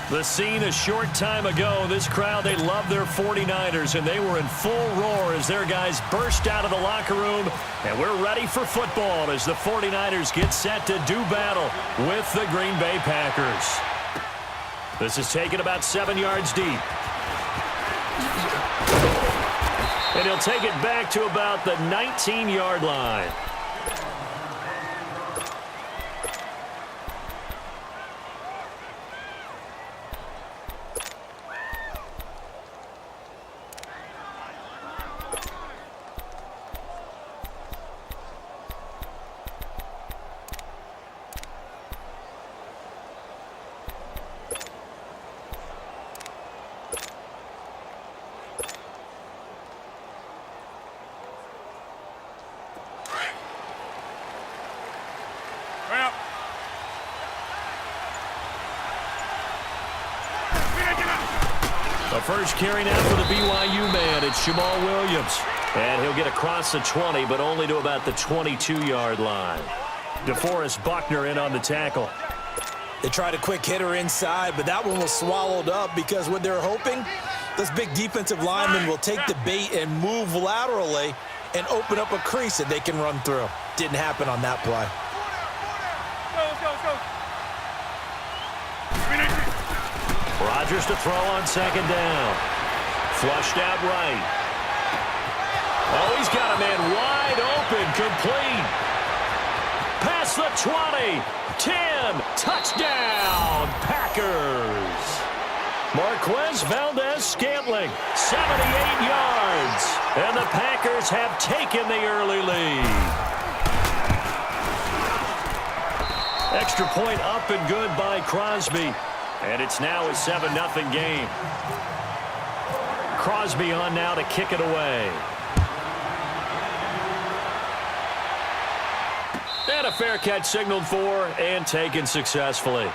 The scene a short time ago, this crowd, they love their 49ers, and they were in full roar as their guys burst out of the locker room. And we're ready for football as the 49ers get set to do battle with the Green Bay Packers. This is taken about 7 yards deep. And he'll take it back to about the 19-yard line. The first carry now for the BYU man, it's Jamal Williams. And he'll get across the 20, but only to about the 22-yard line. DeForest Buckner in on the tackle. They tried a quick hitter inside, but that one was swallowed up because what they're hoping, those big defensive linemen will take the bait and move laterally and open up a crease that they can run through. Didn't happen on that play. Rodgers to throw on second down. Flushed out right. Oh, he's got a man wide open, complete. Past the 20, 10, touchdown, Packers. Marquez Valdez-Scantling, 78 yards. And the Packers have taken the early lead. Extra point up and good by Crosby. And it's now a 7-0 game. Crosby on now to kick it away. And a fair catch signaled for and taken successfully.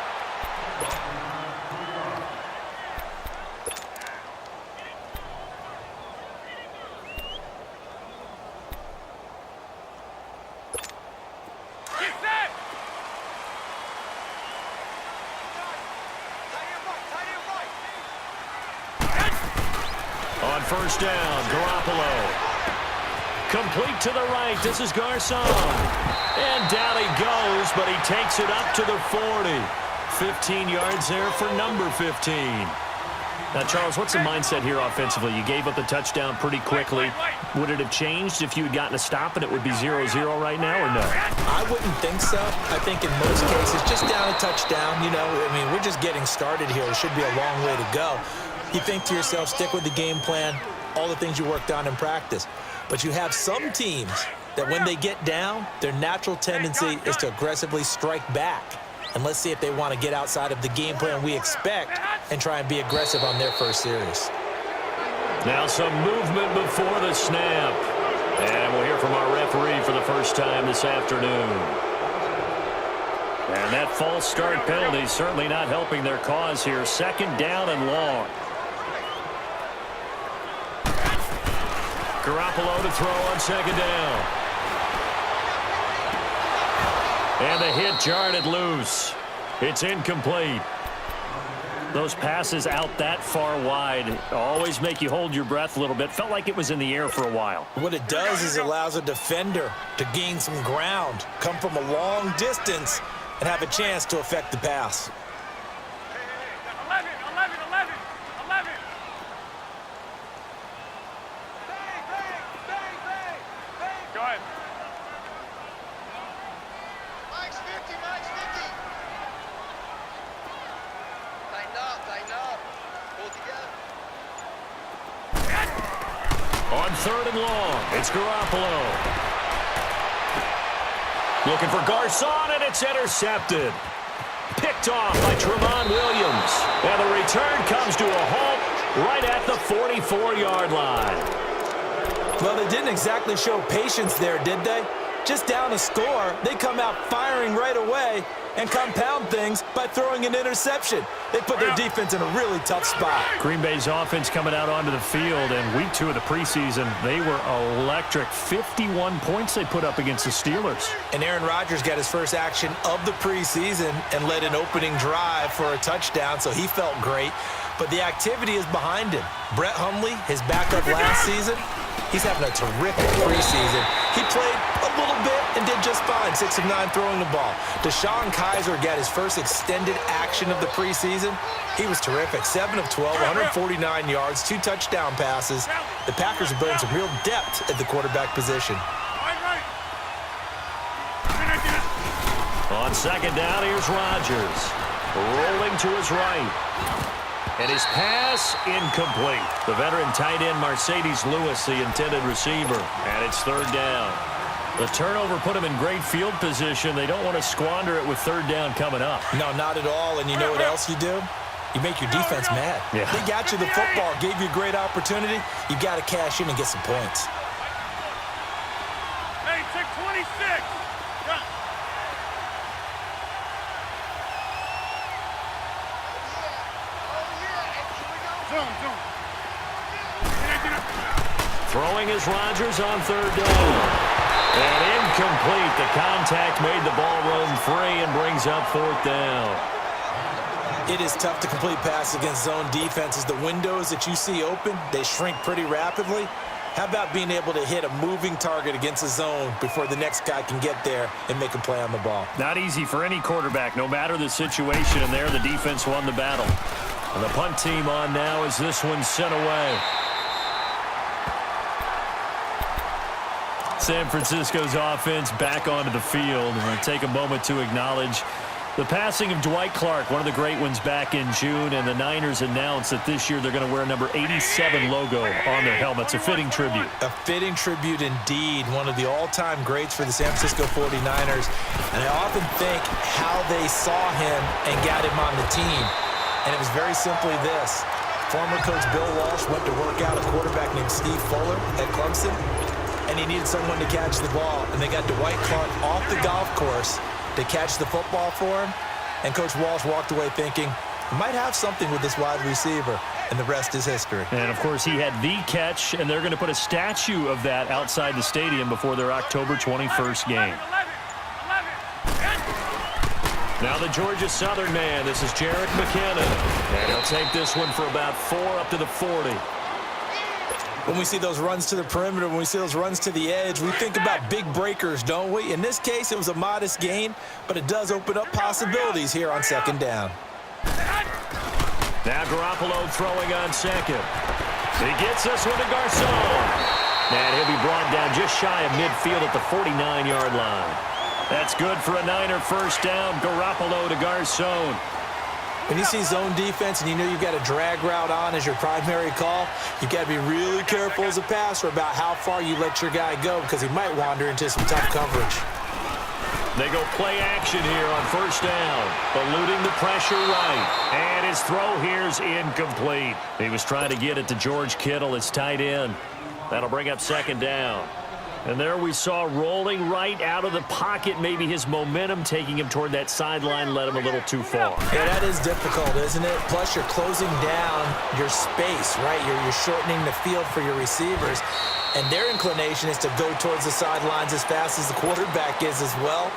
On first down, Garoppolo. Complete to the right. This is Garcon. And down he goes, but he takes it up to the 40. 15 yards there for number 15. Now, Charles, what's the mindset here offensively? You gave up the touchdown pretty quickly. Would it have changed if you had gotten a stop and it would be 0-0 right now, or no? I wouldn't think so. I think in most cases, just down a touchdown, you know, I mean, we're just getting started here. It should be a long way to go. You think to yourself, stick with the game plan, all the things you worked on in practice. But you have some teams that when they get down, their natural tendency is to aggressively strike back. And let's see if they want to get outside of the game plan we expect and try and be aggressive on their first series. Now some movement before the snap. And we'll hear from our referee for the first time this afternoon. And that false start penalty certainly not helping their cause here. Second down and long. Garoppolo to throw on second down. And the hit jarred it loose. It's incomplete. Those passes out that far wide always make you hold your breath a little bit. Felt like it was in the air for a while. What it does is it allows a defender to gain some ground, come from a long distance, and have a chance to affect the pass. 11. Go ahead. Mike's 50. Tighten up. Hold together. On third and long, it's Garoppolo. Looking for Garcon, and it's intercepted. Picked off by Tramon Williams. And the return comes to a halt right at the 44-yard line. Well, they didn't exactly show patience there, did they? Just down a score, they come out firing right away and compound things by throwing an interception. They put their defense in a really tough spot. Green Bay's offense coming out onto the field, and week 2 of the preseason, they were electric. 51 points they put up against the Steelers. And Aaron Rodgers got his first action of the preseason and led an opening drive for a touchdown, so he felt great. But the activity is behind him. Brett Hundley, his backup last season, he's having a terrific preseason. He played a little bit and did just fine, 6 of 9 throwing the ball. Deshaun Kaiser got his first extended action of the preseason. He was terrific, 7 of 12, 149 yards, 2 touchdown passes. The Packers are building some real depth at the quarterback position. On second down, here's Rodgers. Rolling to his right. And his pass incomplete. The veteran tight end Mercedes Lewis, the intended receiver. And it's third down. The turnover put him in great field position. They don't want to squander it with third down coming up. No, not at all. And you know what else you do? You make your defense mad. Yeah. They got you the football, gave you a great opportunity. You got to cash in and get some points. Hey, check 26. Throwing is Rodgers on third down. And incomplete. The contact made the ball roam free and brings up fourth down. It is tough to complete passes against zone defenses. The windows that you see open, they shrink pretty rapidly. How about being able to hit a moving target against a zone before the next guy can get there and make a play on the ball? Not easy for any quarterback, no matter the situation. And there, the defense won the battle. And the punt team on now as this one's sent away. San Francisco's offense back onto the field. And we'll take a moment to acknowledge the passing of Dwight Clark, one of the great ones back in June. And the Niners announced that this year they're going to wear number 87 logo on their helmets. A fitting tribute. A fitting tribute indeed. One of the all-time greats for the San Francisco 49ers. And I often think how they saw him and got him on the team. And it was very simply this. Former coach Bill Walsh went to work out a quarterback named Steve Fuller at Clemson. And he needed someone to catch the ball. And they got Dwight Clark off the golf course to catch the football for him. And Coach Walsh walked away thinking, I might have something with this wide receiver. And the rest is history. And, of course, he had the catch, and they're going to put a statue of that outside the stadium before their October 21st game. Now the Georgia Southern man. This is Jerick McKinnon. And he'll take this one for about 4 up to the 40. When we see those runs to the perimeter, when we see those runs to the edge, we think about big breakers, don't we? In this case, it was a modest gain, but it does open up possibilities here on second down. Now Garoppolo throwing on second. He gets this one to Garcon. And he'll be brought down just shy of midfield at the 49-yard line. That's good for a Niner first down. Garoppolo to Garcon. When you see zone defense and you know you've got a drag route on as your primary call, you've got to be really careful as a passer about how far you let your guy go because he might wander into some tough coverage. They go play action here on first down. Eluding the pressure right. And his throw here's incomplete. He was trying to get it to George Kittle, his tight end. That'll bring up second down. And there we saw rolling right out of the pocket. Maybe his momentum taking him toward that sideline led him a little too far. Yeah, that is difficult, isn't it? Plus, you're closing down your space, right? You're shortening the field for your receivers. And their inclination is to go towards the sidelines as fast as the quarterback is as well.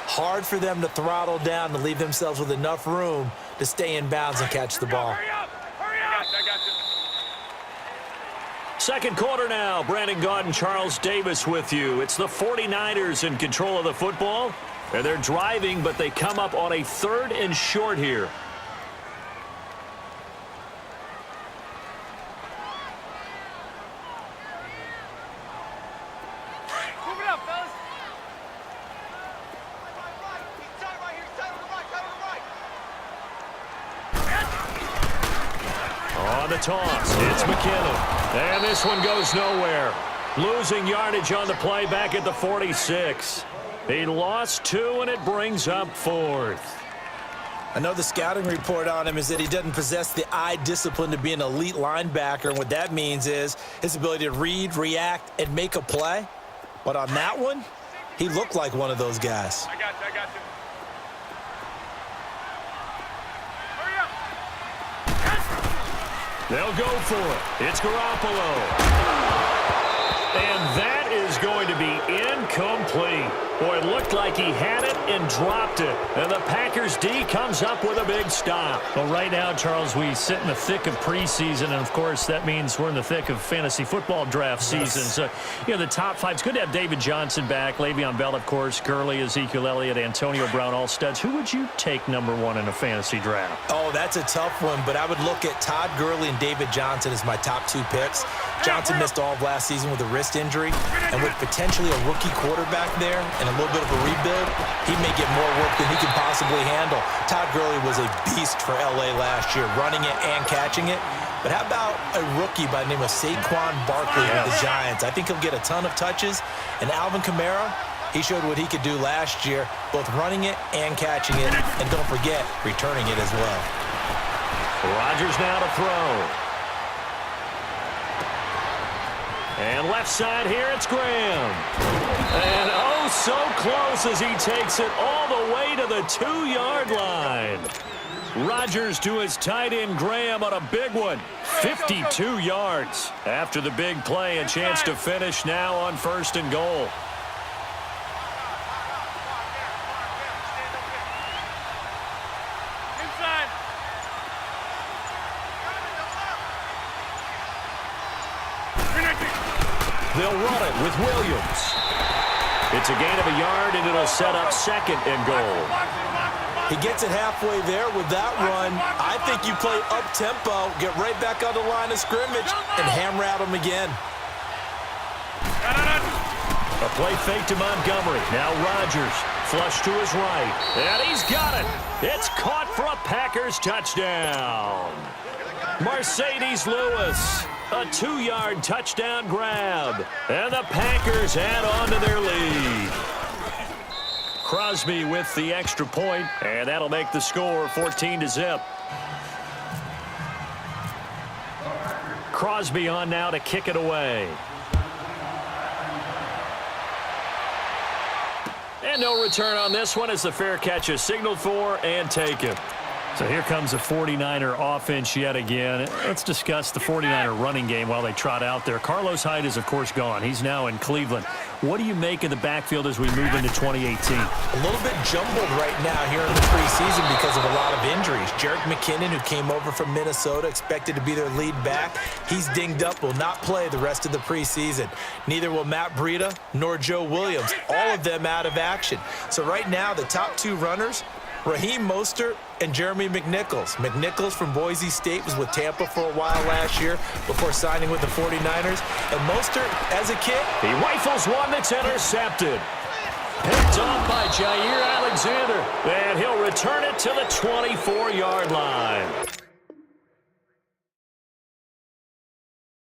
Hard for them to throttle down to leave themselves with enough room to stay in bounds and catch the ball. Hurry up! Hurry up! I got you. Second quarter now. Brandon Gaudin, Charles Davis with you. It's the 49ers in control of the football. And they're driving, but they come up on a 3rd and short here. Move it up, fellas. He's tight right here. He's tight on the right. Tight on the right. On the toss, it's McKinnon. And this one goes nowhere. Losing yardage on the play back at the 46. He lost 2, and it brings up 4th. I know the scouting report on him is that he doesn't possess the eye discipline to be an elite linebacker. And what that means is his ability to read, react, and make a play. But on that one, He looked like one of those guys. I got you, I got you. Hurry up. They'll go for it. It's Garoppolo. And that is going to be incomplete. Boy, it looked like he had it and dropped it. And the Packers D comes up with a big stop. Well, right now, Charles, we sit in the thick of preseason, and, of course, that means we're in the thick of fantasy football draft season. So, the top five. It's good to have David Johnson back, Le'Veon Bell, of course, Gurley, Ezekiel Elliott, Antonio Brown, all studs. Who would you take number one in a fantasy draft? Oh, that's a tough one, but I would look at Todd Gurley and David Johnson as my top two picks. Johnson missed all of last season with a wrist injury, and with potentially a rookie quarterback there and a little bit of a rebuild, he may get more work than he can possibly handle. Todd Gurley was a beast for L.A. last year, running it and catching it. But how about a rookie by the name of Saquon Barkley with the Giants? I think he'll get a ton of touches. And Alvin Kamara, he showed what he could do last year, both running it and catching it. And don't forget, returning it as well. Rodgers now to throw. And left side here, it's Graham. And oh, so close as he takes it all the way to the 2-yard line. Rodgers to his tight end Graham on a big one. 52 yards. After the big play, a chance to finish now on 1st and goal. Inside. They'll run it with Williams. It's a gain of a yard, and it'll set up 2nd and goal. He gets it halfway there with that run. I think you play up-tempo, get right back on the line of scrimmage, and hammer at him again. A play fake to Montgomery. Now Rodgers. Flush to his right. And he's got it. It's caught for a Packers touchdown. Mercedes Lewis. A 2-yard touchdown grab. And the Packers add on to their lead. Crosby with the extra point, and that'll make the score 14-0. Crosby on now to kick it away. And no return on this one as the fair catch is signaled for and taken. So here comes the 49er offense yet again. Let's discuss the 49er running game while they trot out there. Carlos Hyde is, of course, gone. He's now in Cleveland. What do you make of the backfield as we move into 2018? A little bit jumbled right now here in the preseason because of a lot of injuries. Jerick McKinnon, who came over from Minnesota, expected to be their lead back. He's dinged up, will not play the rest of the preseason. Neither will Matt Breida nor Joe Williams. All of them out of action. So right now, the top two runners, Raheem Mostert and Jeremy McNichols. McNichols from Boise State was with Tampa for a while last year before signing with the 49ers. And Mostert, as a kid, he rifles one that's intercepted. Picked off by Jair Alexander. And he'll return it to the 24-yard line.